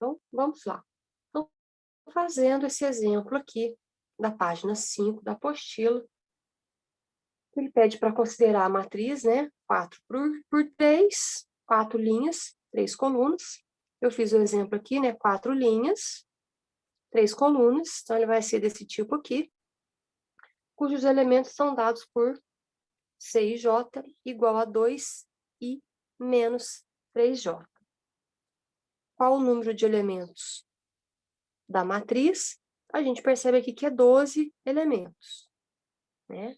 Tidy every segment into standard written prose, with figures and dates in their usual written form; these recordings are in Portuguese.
Então, vamos lá. Então, fazendo esse exemplo aqui da página 5 da apostila, ele pede para considerar a matriz, né? 4 por 3, 4 linhas, 3 colunas. Eu fiz o exemplo aqui, né? 4 linhas, 3 colunas. Então, ele vai ser desse tipo aqui, cujos elementos são dados por C e J igual a 2i menos 3j. Qual o número de elementos da matriz? A gente percebe aqui que é 12 elementos, né?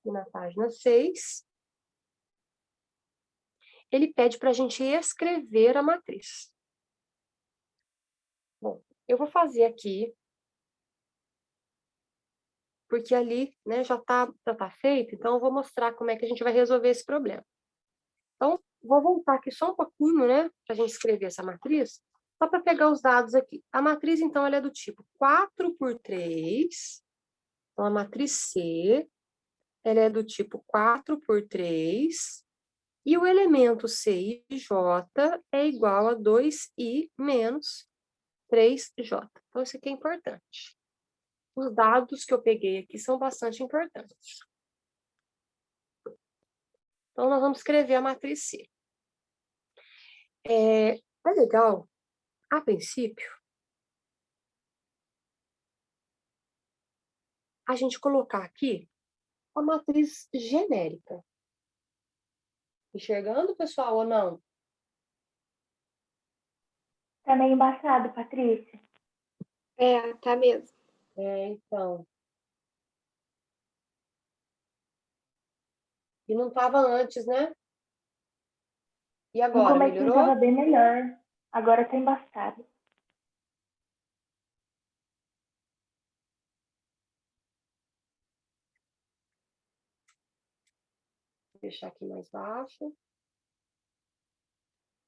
E na página 6, ele pede para a gente escrever a matriz. Bom, eu vou fazer aqui, porque ali, né, já tá feito, então eu vou mostrar como é que a gente vai resolver esse problema. Então, vou voltar aqui só um pouquinho, né, para a gente escrever essa matriz, só para pegar os dados aqui. A matriz, então, ela é do tipo 4 por 3, então a matriz C, ela é do tipo 4 por 3, e o elemento C e J é igual a 2i menos 3j. Então, isso aqui é importante. Os dados que eu peguei aqui são bastante importantes. Então, nós vamos escrever a matriz C. É legal, a princípio, a gente colocar aqui a matriz genérica. Enxergando, pessoal, ou não? Tá meio embaçado, Patrícia. É, tá mesmo. Então. E não estava antes, né? E No agora, comecinho melhorou? tava bem melhor. Agora tá embaçado. Vou deixar aqui mais baixo.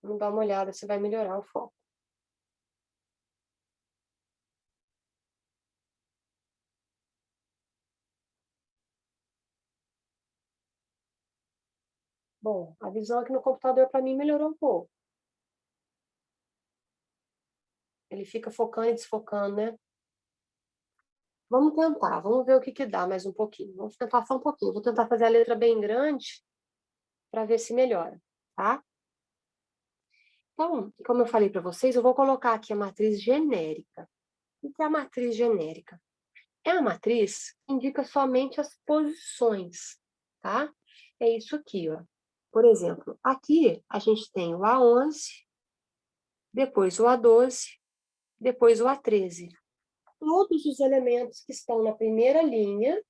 Vamos dar uma olhada se vai melhorar o foco. Bom, a visão aqui no computador para mim melhorou um pouco. Ele fica focando e desfocando, né? Vamos tentar, vamos ver o que que dá mais um pouquinho. Vamos tentar só um pouquinho. Vou tentar fazer a letra bem grande para ver se melhora, tá? Então, como eu falei para vocês, eu vou colocar aqui a matriz genérica. O que é a matriz genérica? É a matriz que indica somente as posições, tá? É isso aqui, ó. Por exemplo, aqui a gente tem o A11, depois o A12, depois o A13. Todos os elementos que estão na primeira linha,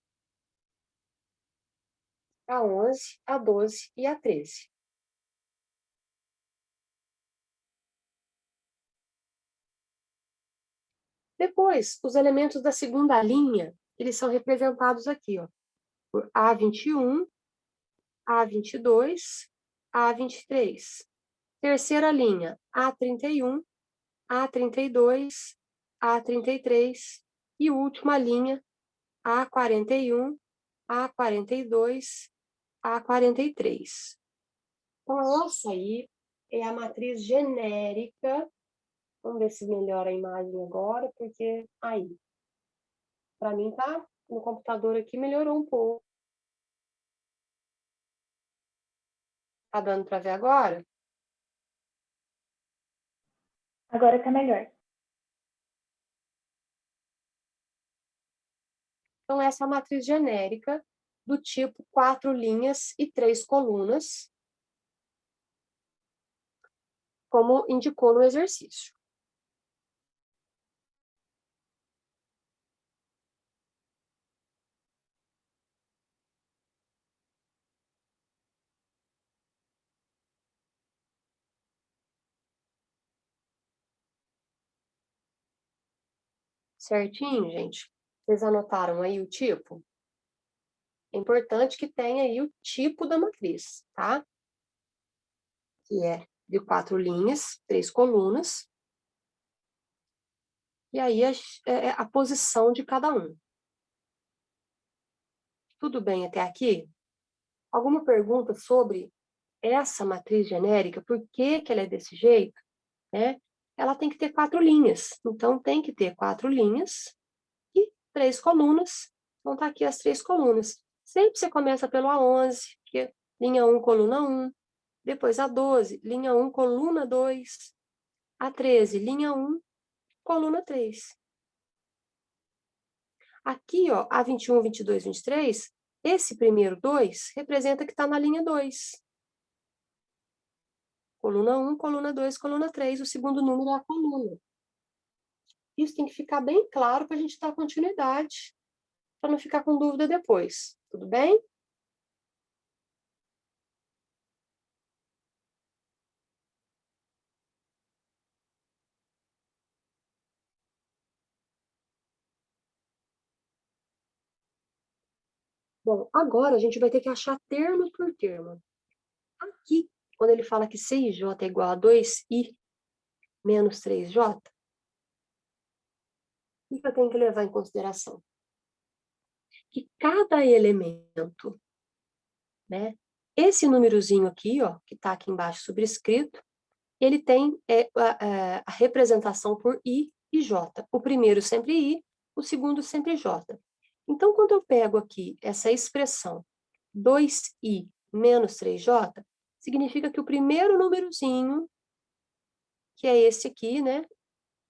A11, A12 e A13. Depois, os elementos da segunda linha, eles são representados aqui, ó, por A21, A22, A23. Terceira linha, A31, A32, A33 e última linha, A41, A42, A43. Então, essa aí é a matriz genérica. Vamos ver se melhora a imagem agora, porque aí, para mim tá, no computador aqui melhorou um pouco. Tá dando para ver agora? Agora tá melhor. Então, essa é a matriz genérica do tipo 4 linhas e 3 colunas, como indicou no exercício. Certinho, gente? Vocês anotaram aí o tipo? É importante que tenha aí o tipo da matriz, tá? Que é de 4 linhas, 3 colunas. E aí a posição de cada um. Tudo bem até aqui? Alguma pergunta sobre essa matriz genérica, por que que ela é desse jeito, né? Ela tem que ter 4 linhas. Então, tem que ter 4 linhas e 3 colunas. Então, tá aqui as 3 colunas. Sempre você começa pelo A11, que é linha 1, coluna 1. Depois A12, linha 1, coluna 2. A13, linha 1, coluna 3. Aqui, ó, A21, 22, 23, esse primeiro 2 representa que está na linha 2. Coluna 1, coluna 2, coluna 3, o segundo número é a coluna. Isso tem que ficar bem claro para a gente dar continuidade, para não ficar com dúvida depois. Tudo bem? Bom, agora a gente vai ter que achar termo por termo. Aqui, quando ele fala que 6J é igual a 2I menos 3J, o que eu tenho que levar em consideração? Que cada elemento, né, esse númerozinho aqui, ó, que está aqui embaixo subscrito, ele tem a representação por I e J. O primeiro sempre I, o segundo sempre J. Então, quando eu pego aqui essa expressão 2I menos 3J, significa que o primeiro númerozinho, que é esse aqui, né,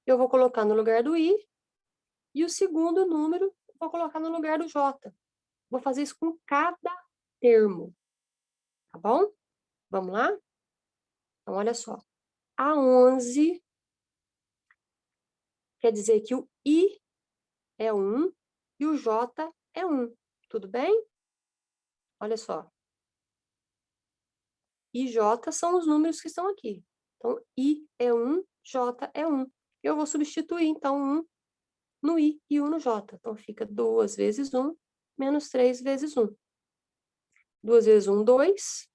eu vou colocar no lugar do I, e o segundo número eu vou colocar no lugar do J. Vou fazer isso com cada termo, tá bom? Vamos lá? Então, olha só. A11 quer dizer que o I é 1 e o J é 1. Tudo bem? Olha só. I e J são os números que estão aqui. Então, I é 1, J é 1. Eu vou substituir, então, 1 no I e 1 no J. Então, fica 2 vezes 1 menos 3 vezes 1. 2 vezes 1, 2.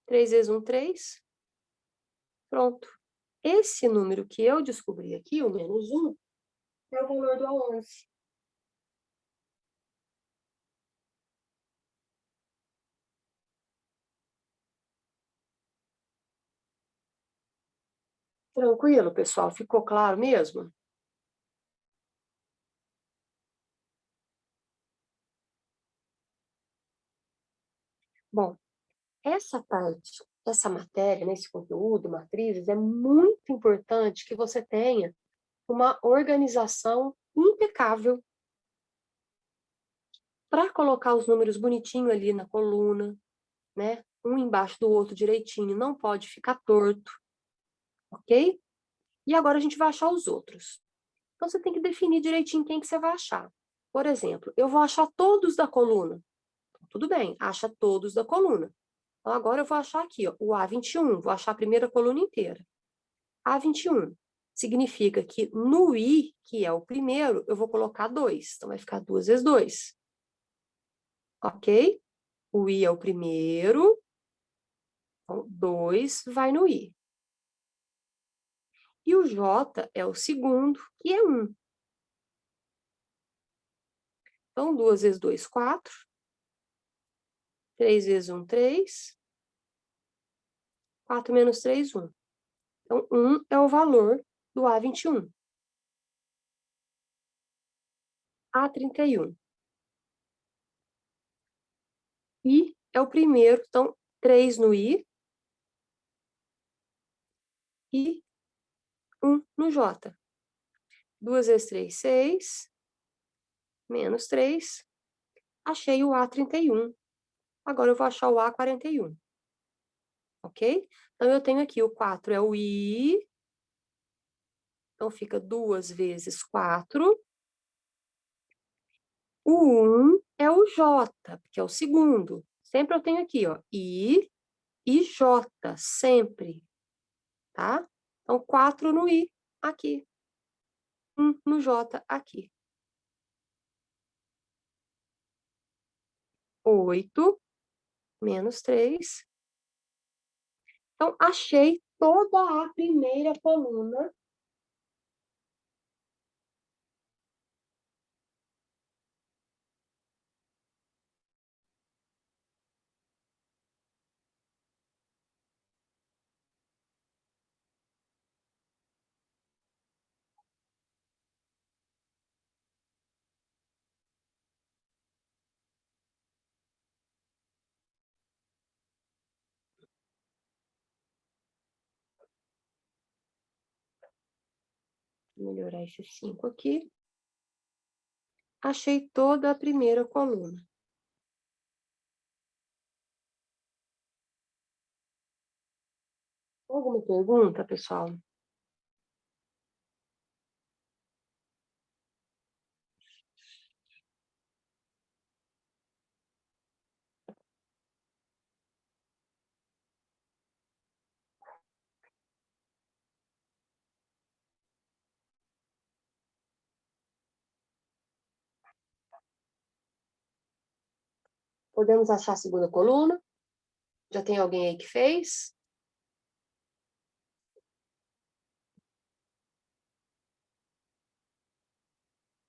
3 vezes 1, 3. Pronto. Esse número que eu descobri aqui, o menos 1, é o valor do A11. Tranquilo, pessoal? Ficou claro mesmo? Bom, essa parte, essa matéria, né, esse conteúdo, matrizes, é muito importante que você tenha uma organização impecável para colocar os números bonitinho ali na coluna, né? Um embaixo do outro direitinho, não pode ficar torto, ok? E agora a gente vai achar os outros. Então, você tem que definir direitinho quem que você vai achar. Por exemplo, eu vou achar todos da coluna. Tudo bem, acha todos da coluna. Então, agora eu vou achar aqui, ó, o A21, vou achar a primeira coluna inteira. A21 significa que no I, que é o primeiro, eu vou colocar 2. Então, vai ficar 2 vezes 2. Ok? O I é o primeiro. Então, 2 vai no I. E o J é o segundo, que é 1. Então, 2 vezes 2, 4. 3 vezes 1, 3. 4 menos 3, 1. Então, 1 é o valor do A21. A31. I é o primeiro, então, 3 no I e 1 no J. 2 vezes 3, 6. Menos 3. Achei o A31. Agora eu vou achar o A41. Ok? Então, eu tenho aqui o 4 é o I. Então, fica 2 vezes 4. O 1 é o J, que é o segundo. Sempre eu tenho aqui, ó, I e J, sempre, tá? Então, 4 no I, aqui. 1 no J, aqui. 8 menos 3. Então, achei toda a primeira coluna. Vou melhorar esse 5 aqui. Achei toda a primeira coluna. Alguma pergunta, pessoal? Podemos achar a segunda coluna? Já tem alguém aí que fez?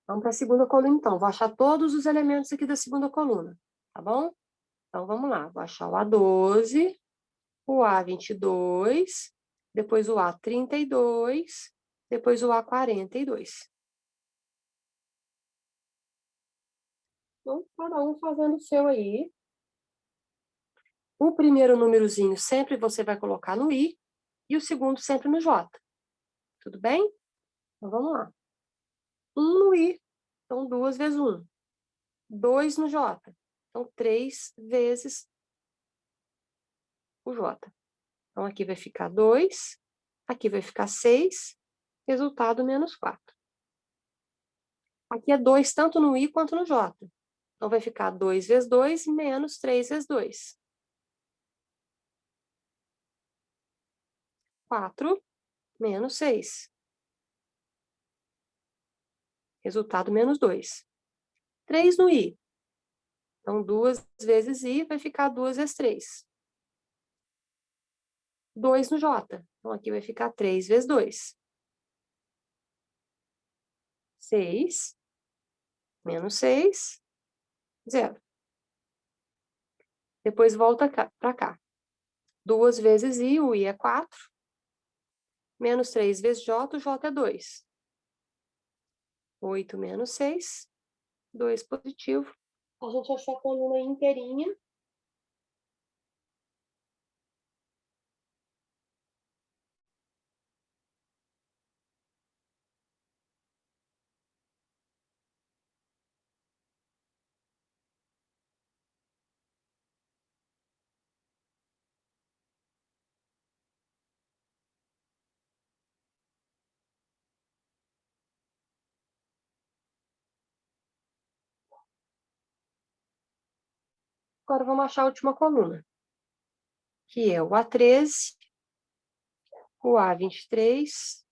Vamos para a segunda coluna, então. Vou achar todos os elementos aqui da segunda coluna, tá bom? Então, vamos lá. Vou achar o A12, o A22, depois o A32, depois o A42. Então, cada um fazendo o seu aí. O primeiro númerozinho sempre você vai colocar no I e o segundo sempre no J. Tudo bem? Então, vamos lá. 1 no I, então 2 vezes 1. 2 no J, então 3 vezes o J. Então, aqui vai ficar 2, aqui vai ficar 6, resultado menos 4. Aqui é 2 tanto no I quanto no J. Então, vai ficar 2 vezes 2 menos 3 vezes 2. 4 menos 6. Resultado menos 2. 3 no I. Então, 2 vezes I vai ficar 2 vezes 3. 2 no J. Então, aqui vai ficar 3 vezes 2. 6 menos 6, 0. Depois volta para cá. 2 vezes I, o I é 4. Menos 3 vezes J, o J é 2. 8 menos 6, 2 positivo. A gente achou a coluna inteirinha. Agora vamos achar a última coluna, que é o A13, o A23,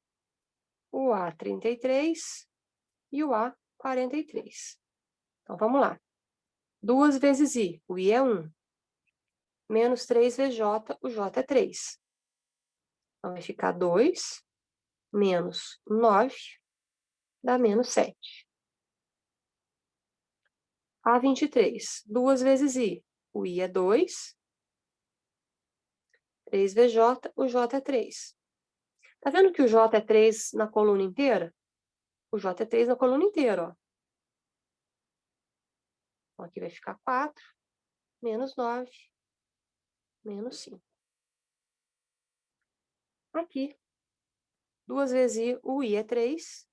o A33 e o A43. Então, vamos lá. 2 vezes I, o I é 1. Menos 3 vezes J, o J é 3. Então, vai ficar 2 menos 9, dá menos 7. A23, 2 vezes I, o I é 2. 3 vezes J, o J é 3. Tá vendo que o J é 3 na coluna inteira? O J é 3 na coluna inteira, ó. Então, aqui vai ficar 4, menos 9, menos 5. Aqui, 2 vezes I, o I é 3.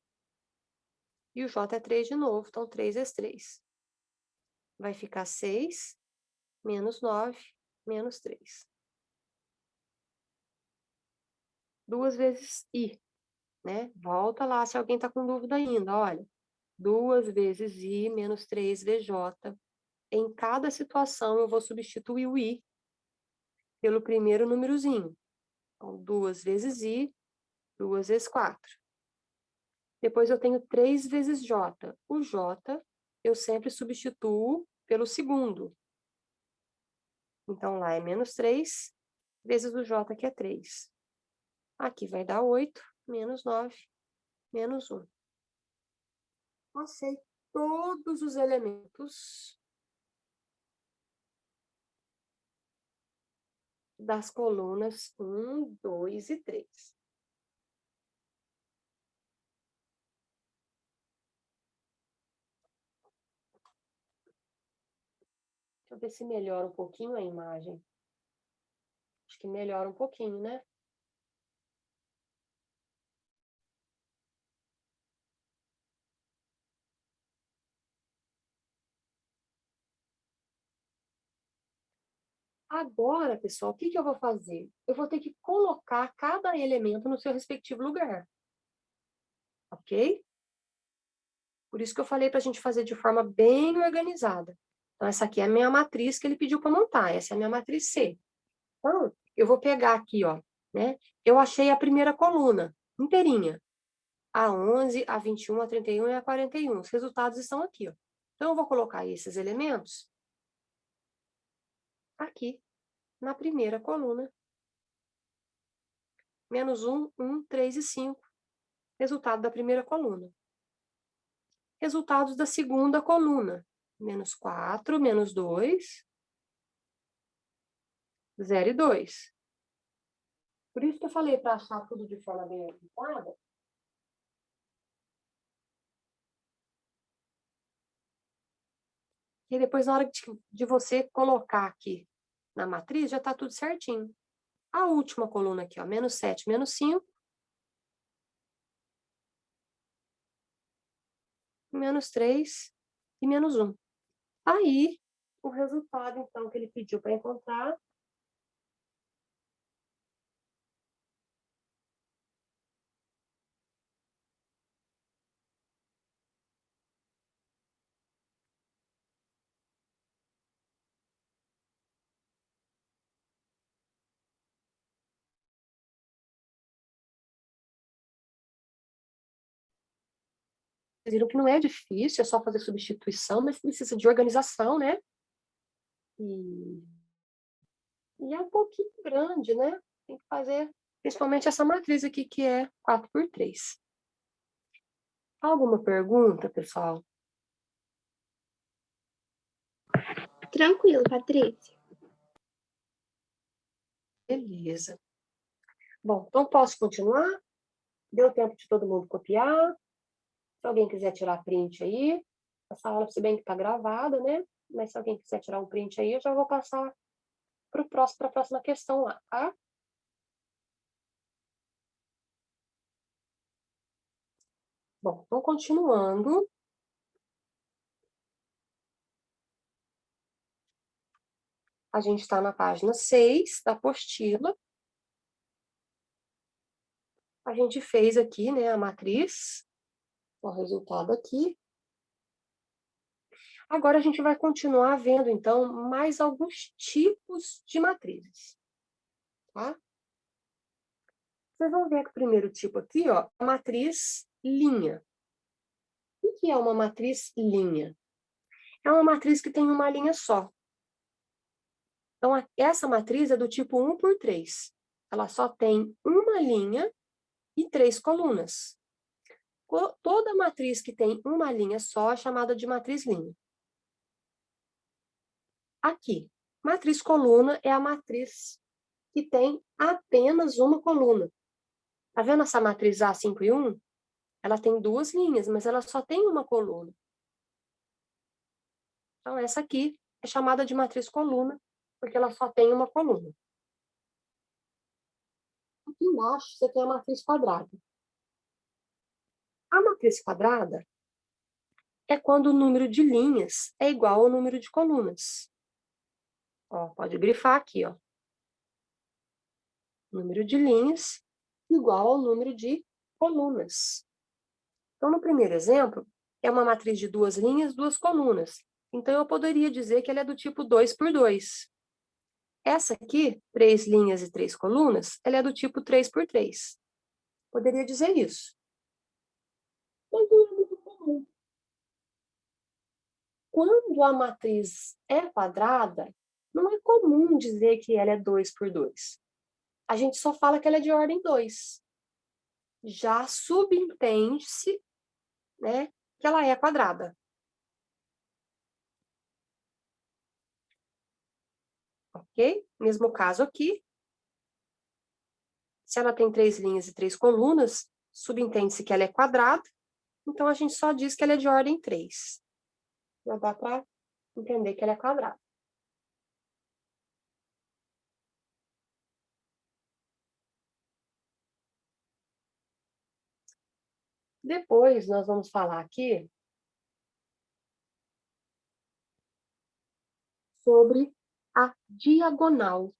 E o J é 3 de novo, então 3 vezes 3. Vai ficar 6, menos 9, menos 3. 2 vezes I, né? Volta lá se alguém tá com dúvida ainda, olha. 2 vezes I menos 3 vezes J. Em cada situação, eu vou substituir o I pelo primeiro númerozinho. Então, 2 vezes I, 2 vezes 4. Depois, eu tenho 3 vezes J. O J, eu sempre substituo pelo segundo. Então, lá é menos 3, vezes o J, que é 3. Aqui vai dar 8, menos 9, menos 1. Passei todos os elementos das colunas 1, 2 e 3. Deixa eu ver se melhora um pouquinho a imagem. Acho que melhora um pouquinho, né? Agora, pessoal, o que que eu vou fazer? Eu vou ter que colocar cada elemento no seu respectivo lugar. Ok? Por isso que eu falei para a gente fazer de forma bem organizada. Então, essa aqui é a minha matriz que ele pediu para montar. Essa é a minha matriz C. Então, eu vou pegar aqui, ó, né? Eu achei a primeira coluna inteirinha. A 11, a 21, a 31 e a 41. Os resultados estão aqui, ó. Então, eu vou colocar esses elementos aqui, na primeira coluna. Menos 1, 1, 3 e 5. Resultado da primeira coluna. Resultados da segunda coluna. Menos 4, menos 2, 0 e 2. Por isso que eu falei para achar tudo de forma bem organizada. E depois, na hora de você colocar aqui na matriz, já está tudo certinho. A última coluna aqui, ó, menos 7, menos 5. Menos 3 e menos 1. Aí, o resultado, então, que ele pediu para encontrar. Vocês viram que não é difícil, é só fazer substituição, mas precisa de organização, né? E é um pouquinho grande, né? Tem que fazer, principalmente essa matriz aqui, que é 4 por 3. Alguma pergunta, pessoal? Tranquilo, Patrícia. Beleza. Bom, então posso continuar? Deu tempo de todo mundo copiar? Se alguém quiser tirar print aí, essa aula, se bem que está gravada, né? Mas se alguém quiser tirar um print aí, eu já vou passar para a próxima questão lá, tá? Bom, então continuando. A gente está na página 6 da apostila. A gente fez aqui, né, a matriz, o resultado aqui. Agora a gente vai continuar vendo, então, mais alguns tipos de matrizes, tá? Vocês vão ver que o primeiro tipo aqui, ó, a matriz linha. O que é uma matriz linha? É uma matriz que tem uma linha só. Então, essa matriz é do tipo 1 por 3. Ela só tem uma linha e 3 colunas. Toda matriz que tem uma linha só é chamada de matriz linha. Aqui, matriz coluna é a matriz que tem apenas uma coluna. Tá vendo essa matriz A, 5 e 1? Ela tem duas linhas, mas ela só tem uma coluna. Então, essa aqui é chamada de matriz coluna, porque ela só tem uma coluna. Aqui embaixo, você tem a matriz quadrada. A matriz quadrada é quando o número de linhas é igual ao número de colunas. Ó, pode grifar aqui, ó. Número de linhas igual ao número de colunas. Então, no primeiro exemplo, é uma matriz de duas linhas, duas colunas. Então, eu poderia dizer que ela é do tipo 2 por 2. Essa aqui, 3 linhas e 3 colunas, ela é do tipo 3 por 3. Poderia dizer isso. Mas não é muito comum. Quando a matriz é quadrada, não é comum dizer que ela é 2 por 2. A gente só fala que ela é de ordem 2. Já subentende-se, né, que ela é quadrada. Ok? Mesmo caso aqui. Se ela tem 3 linhas e 3 colunas, subentende-se que ela é quadrada, então a gente só diz que ela é de ordem 3. Já dá para entender que ela é quadrada. Depois, nós vamos falar aqui sobre a diagonal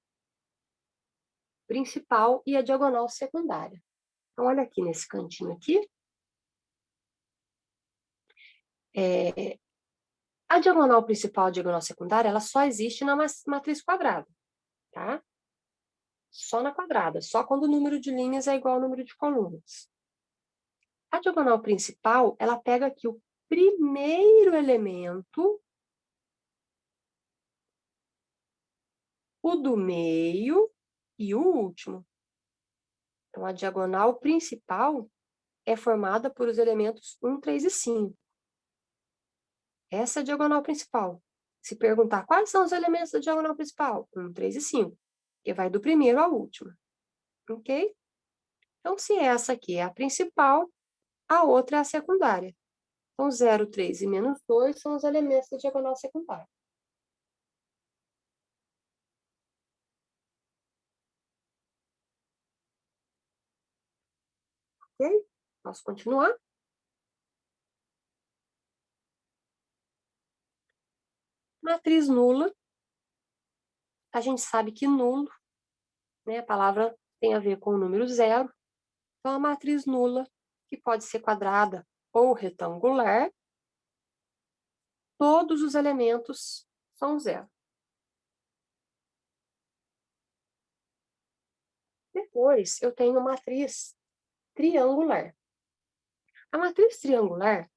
principal e a diagonal secundária. Então, olha aqui nesse cantinho aqui. A diagonal principal e a diagonal secundária, ela só existe na matriz quadrada, tá? Só na quadrada, só quando o número de linhas é igual ao número de colunas. A diagonal principal, ela pega aqui o primeiro elemento, o do meio e o último. Então, a diagonal principal é formada por os elementos 1, 3 e 5. Essa é a diagonal principal. Se perguntar quais são os elementos da diagonal principal, 1, 3 e 5, que vai do primeiro ao último. Ok? Então, se essa aqui é a principal, a outra é a secundária. Então, 0, 3 e menos 2 são os elementos da diagonal secundária. Ok? Posso continuar? Matriz nula. A gente sabe que nulo, né, a palavra tem a ver com o número 0. Então, a matriz nula, que pode ser quadrada ou retangular, todos os elementos são 0. Depois, eu tenho matriz triangular. A matriz triangular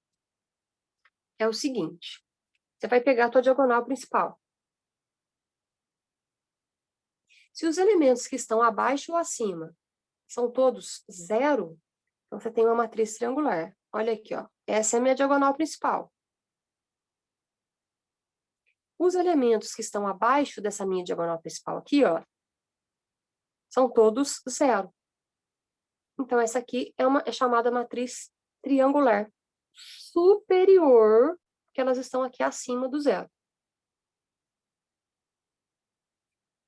é o seguinte: você vai pegar a tua diagonal principal. Se os elementos que estão abaixo ou acima são todos 0, então você tem uma matriz triangular. Olha aqui, ó. Essa é a minha diagonal principal. Os elementos que estão abaixo dessa minha diagonal principal aqui, ó, são todos 0. Então, essa aqui é chamada matriz triangular superior, porque elas estão aqui acima do 0.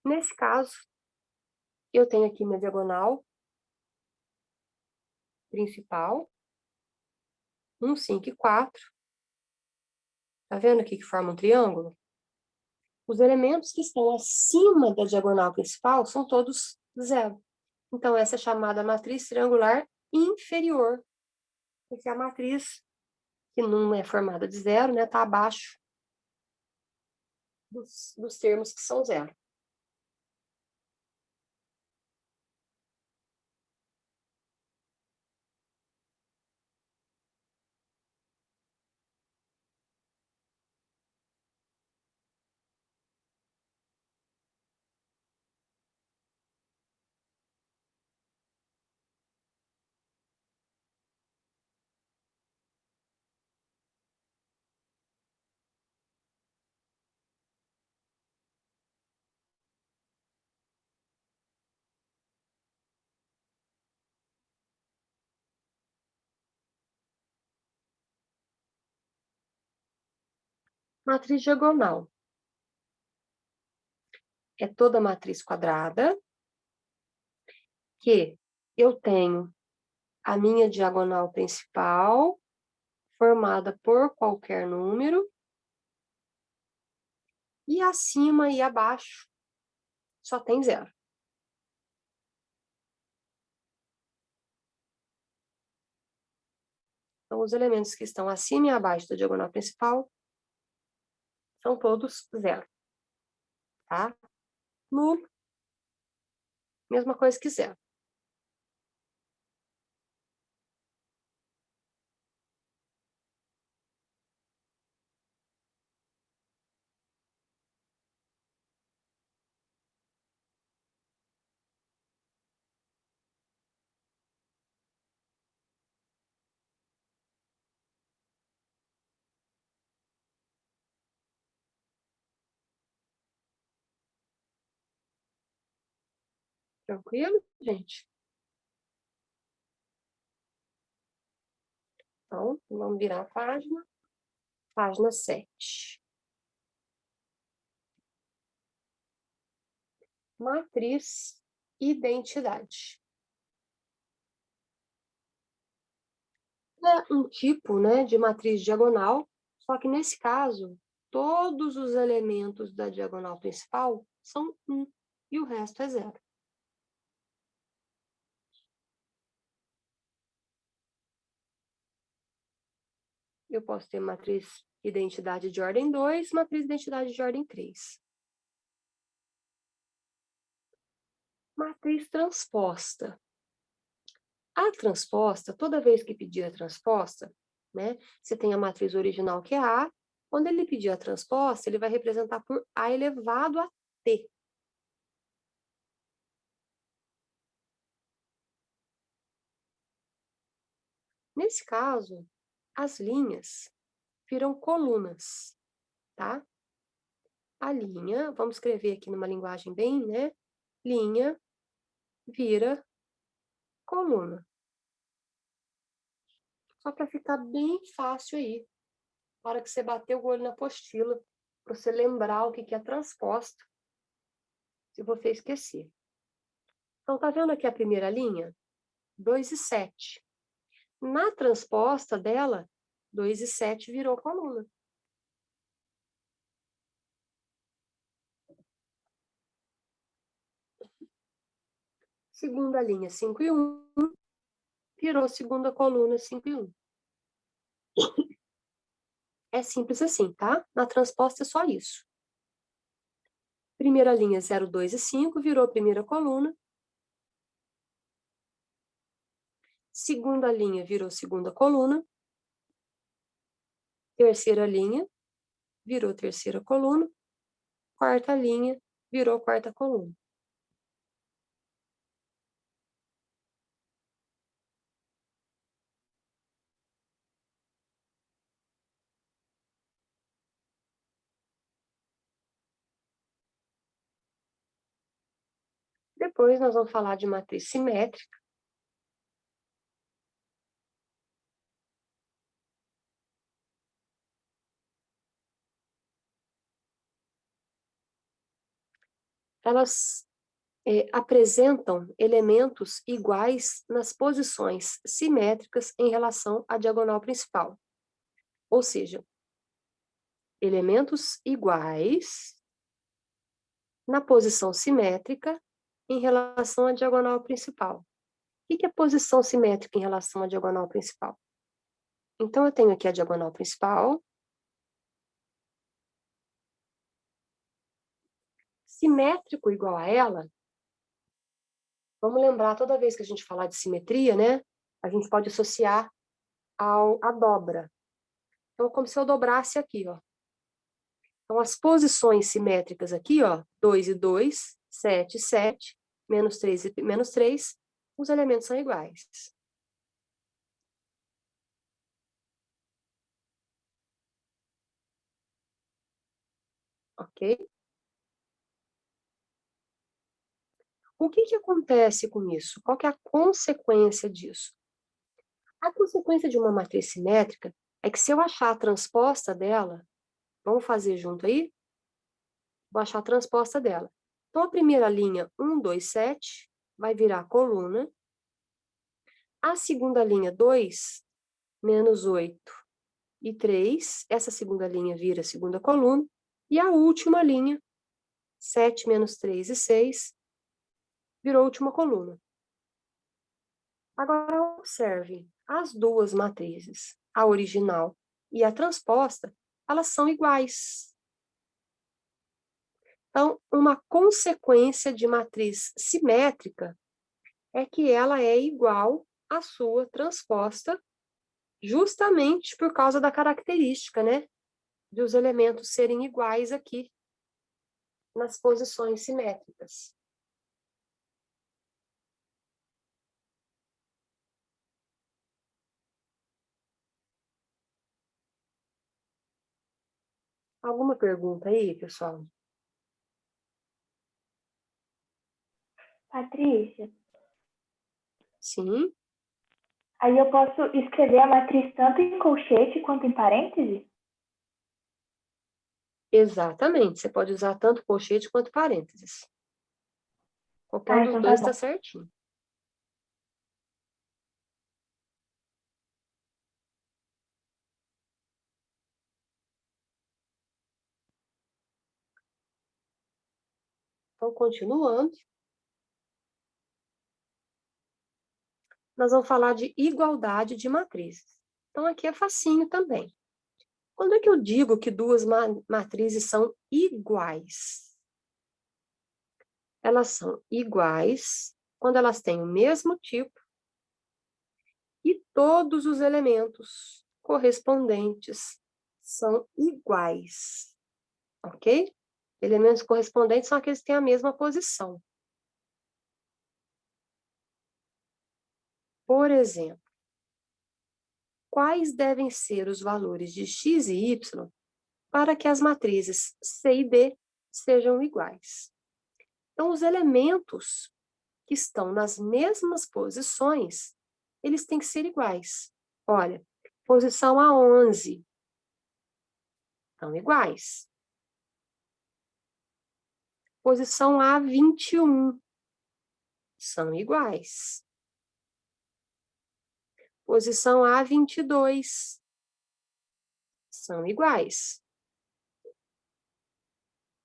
Nesse caso, eu tenho aqui minha diagonal principal, 1, 5 e 4. Tá vendo aqui que forma um triângulo? Os elementos que estão acima da diagonal principal são todos 0. Então, essa é chamada matriz triangular inferior, porque a matriz, que não é formada de 0, né, está abaixo dos termos que são 0. Matriz diagonal é toda matriz quadrada que eu tenho a minha diagonal principal formada por qualquer número e acima e abaixo só tem 0. Então, os elementos que estão acima e abaixo da diagonal principal são todos 0, tá? Nulo, mesma coisa que 0. Tranquilo, gente? Então, vamos virar a página. Página 7. Matriz identidade. É um tipo, né, de matriz diagonal, só que nesse caso, todos os elementos da diagonal principal são 1 e o resto é 0. Eu posso ter matriz identidade de ordem 2, matriz identidade de ordem 3. Matriz transposta. A transposta, toda vez que pedir a transposta, né, você tem a matriz original que é A, quando ele pedir a transposta, ele vai representar por A elevado a T. Nesse caso, as linhas viram colunas, tá? A linha, vamos escrever aqui numa linguagem bem, né? Linha vira coluna. Só para ficar bem fácil aí, na hora que você bater o olho na apostila, para você lembrar o que é transposta, se você esquecer. Então, tá vendo aqui a primeira linha? 2 e 7. Na transposta dela, 2 e 7 virou coluna. Segunda linha, 5 e 1, virou segunda coluna, 5 e 1. É simples assim, tá? Na transposta é só isso. Primeira linha, 0, 2 e 5, virou primeira coluna. Segunda linha, virou segunda coluna. Terceira linha, virou terceira coluna. Quarta linha, virou quarta coluna. Depois nós vamos falar de matriz simétrica. Elas apresentam elementos iguais nas posições simétricas em relação à diagonal principal. Ou seja, elementos iguais na posição simétrica em relação à diagonal principal. O que é posição simétrica em relação à diagonal principal? Então, eu tenho aqui a diagonal principal. Simétrico igual a ela, vamos lembrar, toda vez que a gente falar de simetria, né, a gente pode associar à dobra. Então, é como se eu dobrasse aqui, ó. Então, as posições simétricas aqui, ó, 2 e 2, 7 e 7, menos 3 e menos 3, os elementos são iguais. Ok? O que acontece com isso? Qual que é a consequência disso? A consequência de uma matriz simétrica é que se eu achar a transposta dela, vamos fazer junto aí? Vou achar a transposta dela. Então, a primeira linha, 1, 2, 7, vai virar coluna. A segunda linha, 2, menos 8 e 3, essa segunda linha vira segunda coluna. E a última linha, 7 menos 3 e 6, virou última coluna. Agora, observe, as duas matrizes, a original e a transposta, elas são iguais. Então, uma consequência de matriz simétrica é que ela é igual à sua transposta, justamente por causa da característica, né, de os elementos serem iguais aqui nas posições simétricas. Alguma pergunta aí, pessoal? Patrícia, Sim, aí eu posso escrever a matriz tanto em colchete quanto em parêntese? exatamente. Você pode usar tanto colchete quanto parênteses. Qualquer um Ah, dos então tá dois está bom. certinho. Então, continuando, nós vamos falar de igualdade de matrizes. Então, aqui é facinho também. Quando é que eu digo que duas matrizes são iguais? Elas são iguais quando elas têm o mesmo tipo e todos os elementos correspondentes são iguais, ok? Elementos correspondentes são aqueles que têm a mesma posição. Por exemplo, quais devem ser os valores de x e y para que as matrizes C e D sejam iguais? Então, os elementos que estão nas mesmas posições, eles têm que ser iguais. Olha, posição A11, estão iguais. Posição A21, são iguais. Posição A22, são iguais.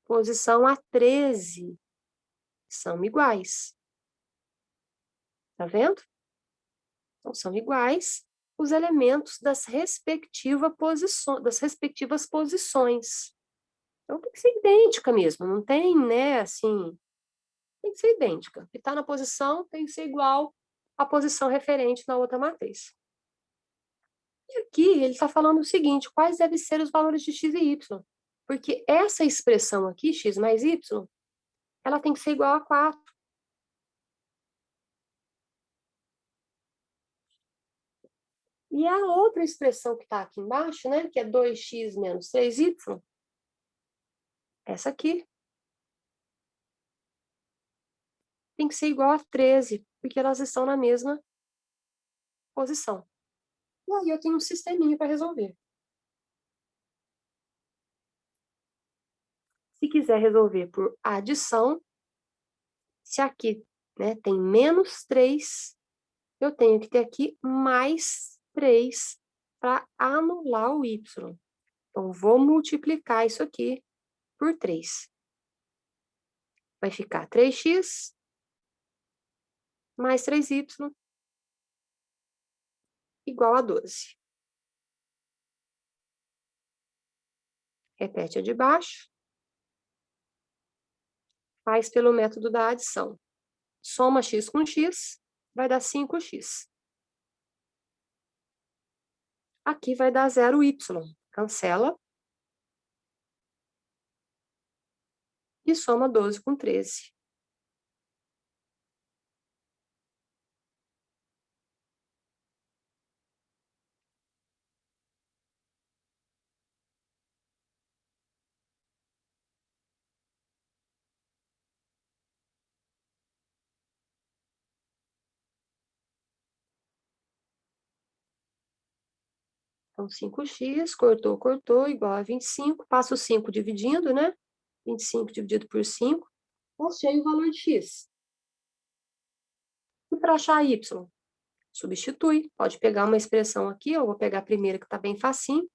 Posição A13, são iguais. Tá vendo? Então, são iguais os elementos das respectivas posições. Então, tem que ser idêntica mesmo, não tem, né, assim, tem que ser idêntica. E está na posição, tem que ser igual à posição referente na outra matriz. E aqui ele está falando o seguinte, quais devem ser os valores de x e y? Porque essa expressão aqui, x mais y, ela tem que ser igual a 4. E a outra expressão que está aqui embaixo, né, que é 2x menos 3y, essa aqui, tem que ser igual a 13, porque elas estão na mesma posição. E aí eu tenho um sisteminha para resolver. Se quiser resolver por adição, se aqui, né, tem menos 3, eu tenho que ter aqui mais 3 para anular o y. Então, vou multiplicar isso aqui por 3. Vai ficar 3x mais 3y igual a 12. Repete a de baixo. Faz pelo método da adição. Soma x com x, vai dar 5x. Aqui vai dar 0y. Cancela. E soma 12 com 13. Então, 5x, cortou, igual a 25. Passa o 5 dividindo, né? 25 dividido por 5. Achei o valor de x. E para achar y? Substitui. Pode pegar uma expressão aqui, eu vou pegar a primeira que está bem facinho.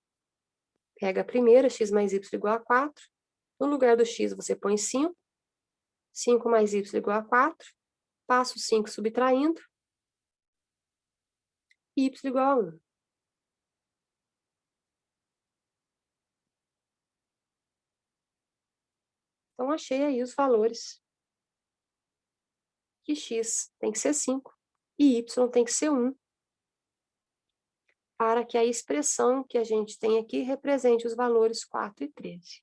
Pega a primeira, x mais y igual a 4. No lugar do x, você põe 5. 5 mais y igual a 4. Passa o 5 subtraindo. Y igual a 1. Então, achei aí os valores. Que x tem que ser 5 e y tem que ser 1. Para que a expressão que a gente tem aqui represente os valores 4 e 13.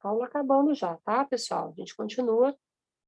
Aula acabando já, tá, pessoal? A gente continua